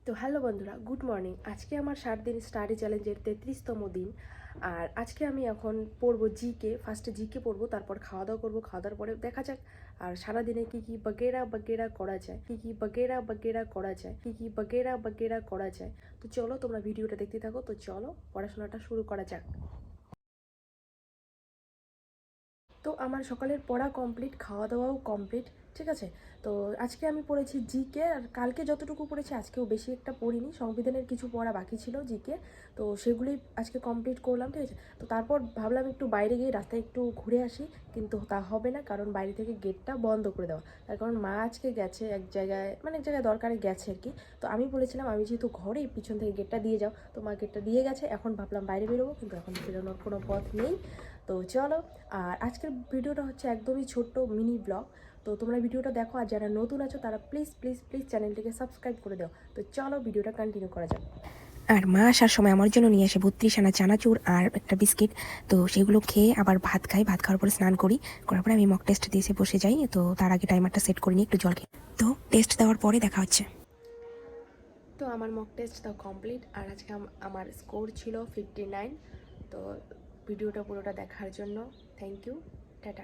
তো হ্যালো বন্ধুরা, good morning. আজকে আমার 7 দিন স্টাডি চ্যালেঞ্জের 33তম দিন। আর আজকে আমি এখন পড়বো জিকে। ফার্স্টে জিকে পড়বো, তারপর খাওয়া দাওয়া করবো। খাওয়া দাওয়ার পরে দেখা যাক আর সারাদিনে কী কী বাগেরা বাগেরা করা যায়, কী কী বাগেরা বাগেরা করা যায়, কী কী বাগেরা বাগেরা করা যায়। তো চলো তোমরা ভিডিওটা দেখতে থাকো। তো চলো পড়াশোনাটা শুরু করা যাক। তো আমার সকালের পড়া কমপ্লিট, খাওয়া দাওয়াও কমপ্লিট, ঠিক আছে। তো আজকে আমি পড়েছি জিকে, আর কালকে যতটুকু পড়েছি আজকেও বেশি একটা পড়িনি। সংবিধানের কিছু পড়া বাকি ছিল জিকে, তো সেগুলোই আজকে কমপ্লিট করলাম, ঠিক আছে। তো তারপর ভাবলাম একটু বাইরে গিয়ে রাস্তায় একটু ঘুরে আসি, কিন্তু তা হবে না, কারণ বাইরে থেকে গেটটা বন্ধ করে দেওয়া। তার কারণ মা আজকে গেছে এক জায়গায়, মানে এক জায়গায় দরকারে গেছে আর কি। তো আমি বলেছিলাম আমি যেহেতু ঘরেই, পিছন থেকে গেটটা দিয়ে যাও, তো মা গেটটা দিয়ে গেছে। এখন ভাবলাম বাইরে বেরোবো, কিন্তু এখন বেরোনোর কোনো পথ নেই। তো চলো। আর আজকের ভিডিওটা হচ্ছে একদমই ছোট্ট মিনি ব্লগ। তো তোমরা ভিডিওটা দেখো, আর যারা নতুন আছো তারা প্লিজ প্লিজ প্লিজ চ্যানেলটিকে সাবস্ক্রাইব করে দাও। তো চলো ভিডিওটা কন্টিনিউ করা যাক। আর মা আসার সময় আমার জন্য নিয়ে আসে 32 আনা চানাচুর আর একটা বিস্কিট। তো সেগুলো খেয়ে আবার ভাত খাই, ভাত খাওয়ার পরে স্নান করার পরে আমি মক টেস্ট দিয়ে এসে বসে যাই। তো তার আগে টাইমারটা সেট করে নিই, একটু জল খেয়ে। তো টেস্ট দেওয়ার পরে দেখা হচ্ছে। তো আমার মক টেস্ট তো কমপ্লিট, আর আজকে আমার স্কোর ছিল 59। তো ভিডিওটা পুরোটা দেখার জন্য থ্যাংক ইউ, টাটা।